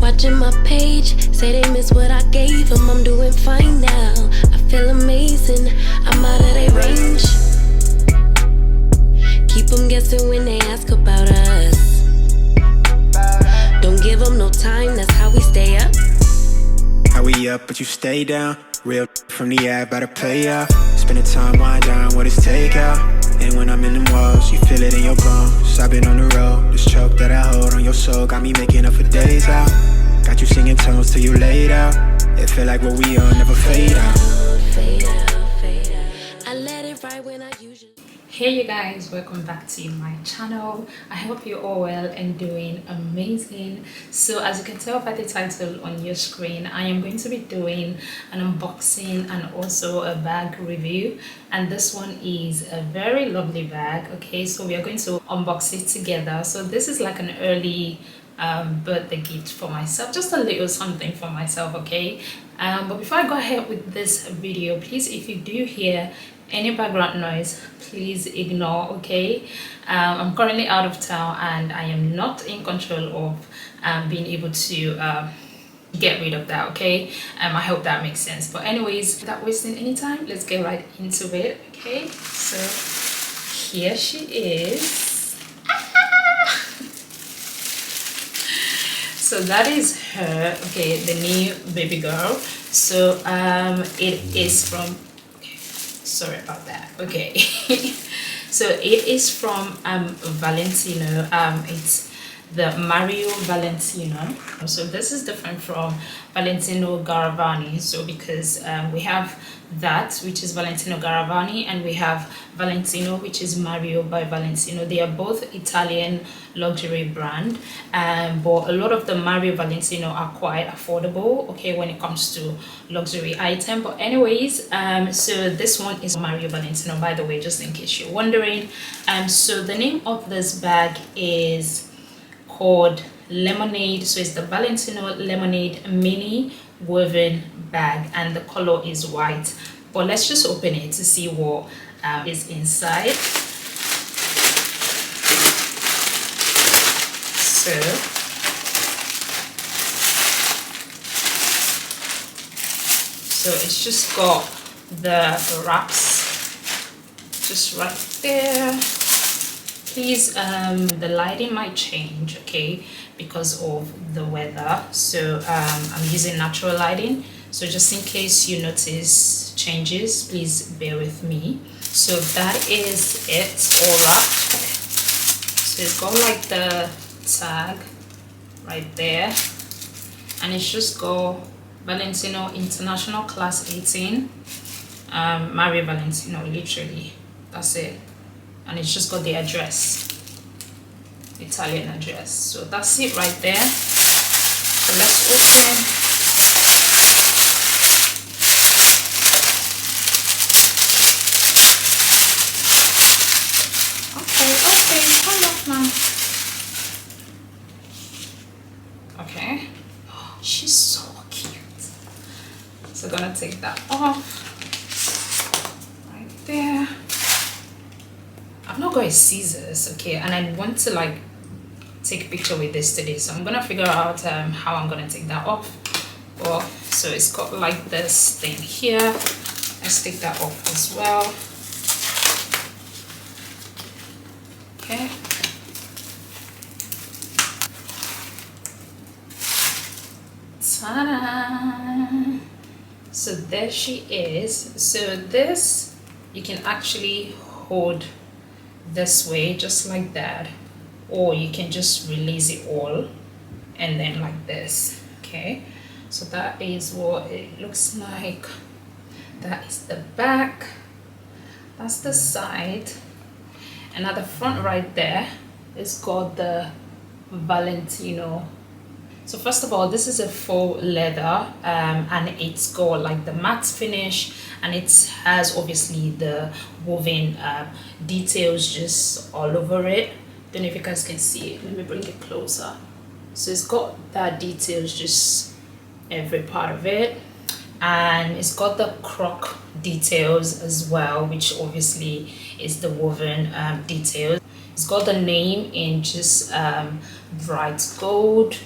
watching my page, say they miss what I gave them. I'm doing fine now, I feel amazing, I'm out of their range. Keep them guessing when they ask about us. Don't give them no time, that's how we stay up. How we up, but you stay down. Real from the app, better pay out. Spending time, wind down, what is takeout? And when I'm in them walls, you feel it in your bones. I've been on the road, this choke that I hold on your soul got me making up for days out. Got you singing tones till you laid out. It feel like what we on never fade out. Fade out, fade out. I let it ride when I usually. Hey you guys, welcome back to my channel. I hope you're all well and doing amazing. So as you can tell by the title on your screen, I am going to be doing an unboxing and also a bag review, and this one is a very lovely bag. Okay, so we are going to unbox it together. So this is like an early birthday gift for myself, just a little something for myself. Okay, but before I go ahead with this video, please, if you do hear any background noise, please ignore. Okay, I'm currently out of town and I am not in control of being able to get rid of that. Okay, I hope that makes sense. But anyways, without wasting any time, let's get right into it. Okay, so here she is. So that is her. Okay, the new baby girl. So it is from, sorry about that. Okay. So it is from Valentino. It's the Mario Valentino. So this is different from Valentino Garavani. So because we have that, which is Valentino Garavani, and we have Valentino, which is Mario by Valentino. They are both Italian luxury brand, but a lot of the Mario Valentino are quite affordable, okay, when it comes to luxury item. But anyways, so this one is Mario Valentino, by the way, just in case you're wondering. So the name of this bag is called Lemonade. So it's the Valentino Lemonade mini woven bag, and the color is white. But let's just open it to see what is inside. So it's just got the wraps just right there. Please, the lighting might change, okay, because of the weather. So I'm using natural lighting, so just in case you notice changes, please bear with me. So that is it, all wrapped. So it's got like the tag right there, and it's just got Valentino International Class 18, Mario Valentino, literally, that's it. And it's just got the address, Italian address. So that's it right there. So let's open. Okay, hold up now. Okay, oh, she's so cute. So I'm gonna take that off right there. I've not got a scissors, okay, and I want to like take a picture with this today, so I'm gonna figure out how I'm gonna take that off. Well, so it's got like this thing here. Let's take that off as well. Okay. Ta-da! So there she is. So this, you can actually hold this way, just like that, or you can just release it all and then like this. Okay, so that is what it looks like. That is the back, that's the side, and at the front right there it's got the Valentino. So first of all, this is a faux leather, and it's got like the matte finish, and it has obviously the woven details just all over it. Don't know if you guys can see it. Let me bring it closer. So it's got that details just every part of it, and it's got the croc details as well, which obviously is the woven details. It's got the name in just bright gold,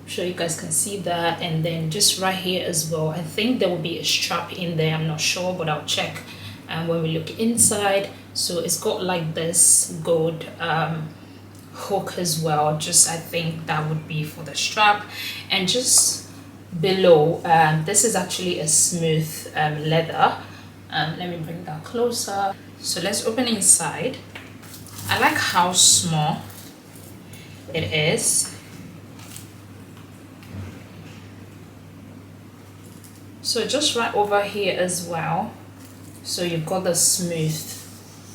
I'm sure you guys can see that. And then just right here as well, I think there will be a strap in there, I'm not sure, but I'll check when we look inside. So it's got like this gold hook as well. Just I think that would be for the strap. And just below, this is actually a smooth leather. Let me bring that closer. So let's open inside. I like how small it is. So just right over here as well. So you've got the smooth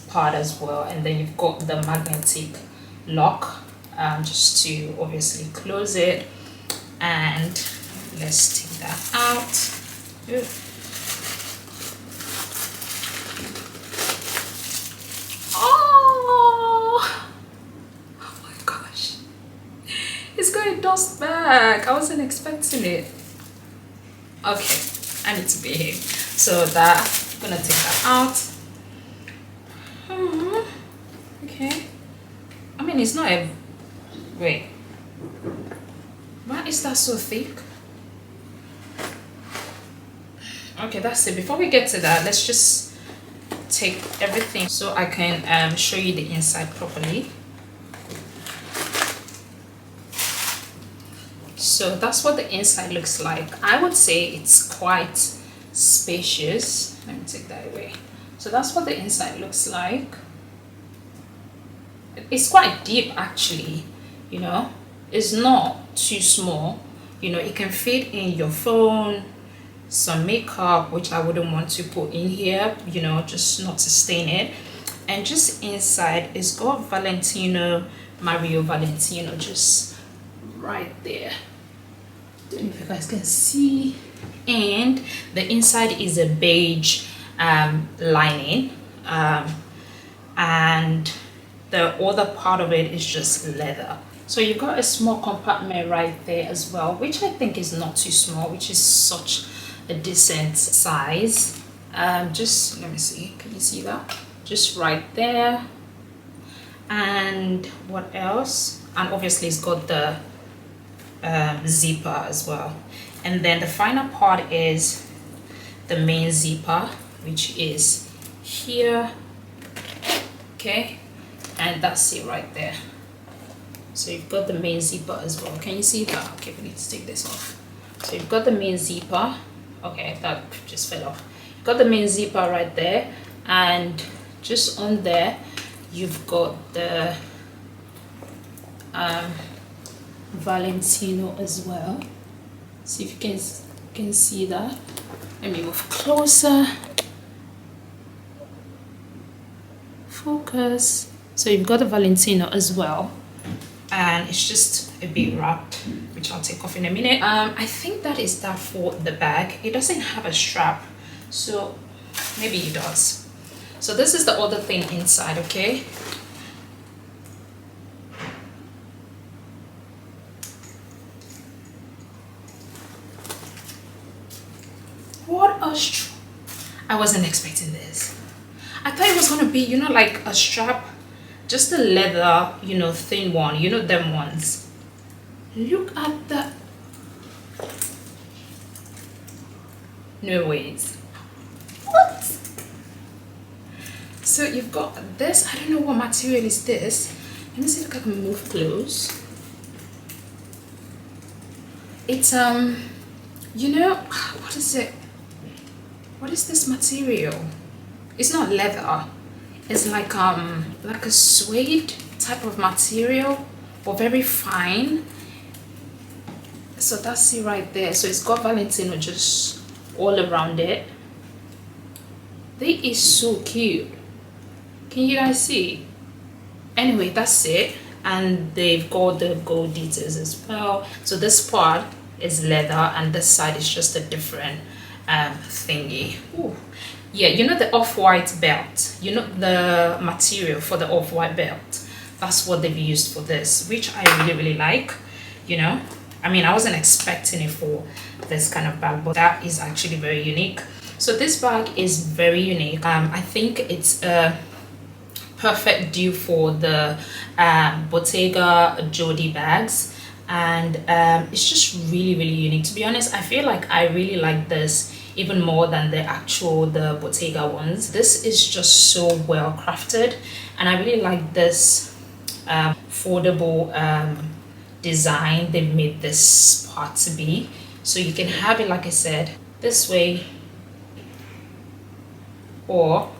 part as well, and then you've got the magnetic lock, just to obviously close it. And let's take that out. Ooh. Oh my gosh, it's going to dust back. I wasn't expecting it. Okay, I need to behave. So that, I'm gonna take that out. Okay, I mean, it's not a, wait, why is that so thick? Okay, that's it. Before we get to that, let's just take everything so I can show you the inside properly. So that's what the inside looks like. I would say it's quite spacious. Let me take that away. So that's what the inside looks like. It's quite deep actually, you know. It's not too small. You know, it can fit in your phone, some makeup, which I wouldn't want to put in here, you know, just not to stain it. And just inside, it's got Valentino, Mario Valentino, just right there. Don't know if you guys can see. And the inside is a beige lining, and the other part of it is just leather. So you've got a small compartment right there as well, which I think is not too small, which is such a decent size. Just let me see, can you see that? Just right there. And what else? And obviously it's got the zipper as well. And then the final part is the main zipper, which is here. Okay, and that's it right there. So you've got the main zipper as well. Can you see that? Okay, we need to take this off. So you've got the main zipper. Okay, that just fell off. You've got the main zipper right there, and just on there you've got the Valentino as well. See if you can see that. Let me move closer. Focus. So you've got the Valentino as well, and it's just a bit wrapped, which I'll take off in a minute. I think that is that for the bag. It doesn't have a strap, so maybe it does. So this is the other thing inside. Okay, what a strap! I wasn't expecting this. I thought it was gonna be, you know, like a strap, just a leather, you know, thin one, you know, them ones. Look at that. No ways. What? So you've got this. I don't know what material is this. Let me see if I can move close. It's you know, what is it? What is this material? It's not leather. It's like a suede type of material, but very fine. So that's it right there. So it's got Valentino just all around it. They is so cute. Can you guys see? Anyway, that's it. And they've got the gold details as well. So this part is leather, and this side is just a different thingy. Ooh. Yeah, you know the off-white belt, you know the material for the off-white belt, that's what they've used for this, which I really like. You know, I mean, I wasn't expecting it for this kind of bag, but that is actually very unique. So this bag is very unique. I think it's a perfect due for the Bottega Jodie bags. and it's just really unique. To be honest, I feel like I really like this even more than the Bottega ones. This is just so well crafted, and I really like this foldable design they've made this part to be. So you can have it, like I said, this way, or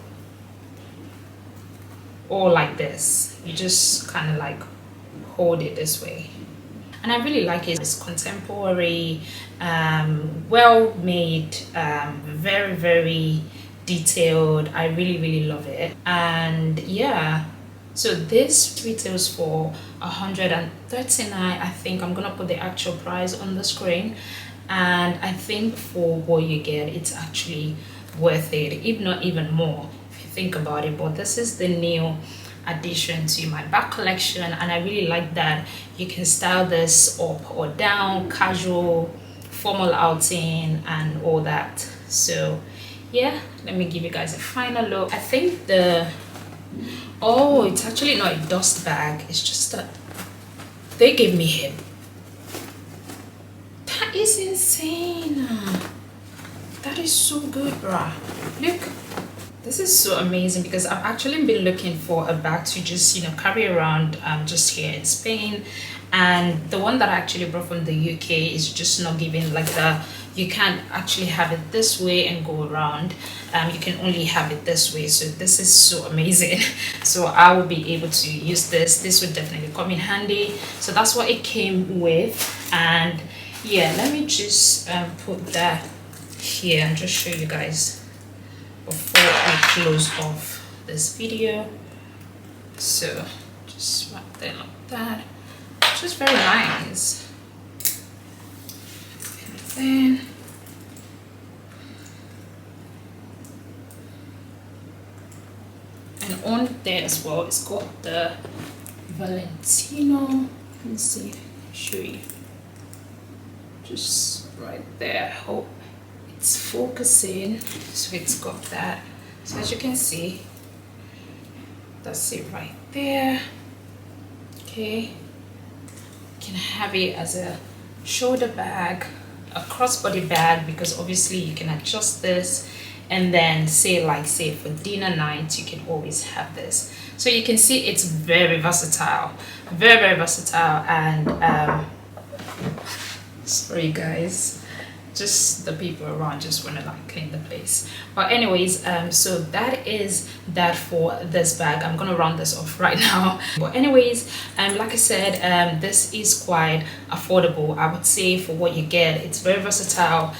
like this. You just kind of like hold it this way, and I really like it. It's contemporary, well made, very detailed. I really love it. And yeah, so this retails for 139. I think I'm gonna put the actual price on the screen, and I think for what you get, it's actually worth it, if not even more, if you think about it. But this is the new addition to my bag collection, and I really like that you can style this up or down, casual, formal outing, and all that. So yeah, let me give you guys a final look. I think it's actually not a dust bag, it's just that they gave me him. That is insane. That is so good, bruh. Look, this is so amazing, because I've actually been looking for a bag to just, you know, carry around just here in Spain, and the one that I actually brought from the UK is just not giving like you can't actually have it this way and go around. You can only have it this way. So this is so amazing. So I will be able to use this would definitely come in handy. So that's what it came with. And yeah, let me just put that here and just show you guys before I close off this video. So just right there like that, just very nice. And then and on there as well, it's got the Valentino. Let me see, show you, just right there. Hope it's focusing. So it's got that. So as you can see, that's it right there. Okay, you can have it as a shoulder bag, a crossbody bag, because obviously you can adjust this, and then say for dinner night, you can always have this. So you can see it's very versatile, very versatile. And sorry guys, just the people around just want to like clean the place. But anyways, so that is that for this bag. I'm gonna round this off right now. But anyways, like I said, this is quite affordable, I would say, for what you get. It's very versatile.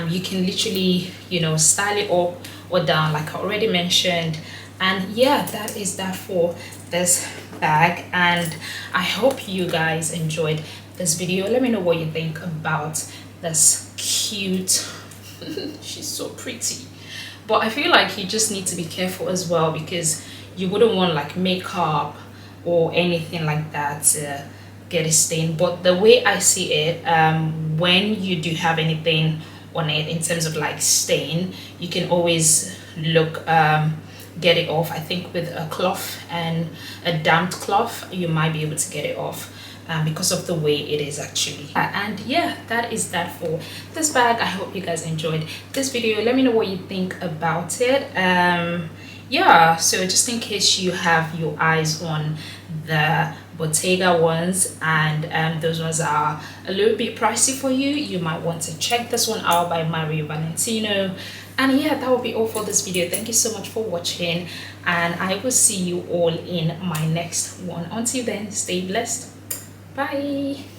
You can literally, you know, style it up or down, like I already mentioned. And yeah, that is that for this bag, and I hope you guys enjoyed this video. Let me know what you think about this cute she's so pretty, but I feel like you just need to be careful as well, because you wouldn't want like makeup or anything like that to get a stain. But the way I see it, when you do have anything on it in terms of like stain, you can always look get it off. I think with a cloth and a damped cloth, you might be able to get it off. Because of the way it is actually. And yeah, that is that for this bag. I hope you guys enjoyed this video. Let me know what you think about it. Yeah, so just in case you have your eyes on the Bottega ones, and those ones are a little bit pricey for you, you might want to check this one out by Mario Valentino. And yeah, that will be all for this video. Thank you so much for watching, and I will see you all in my next one. Until then, stay blessed. Bye.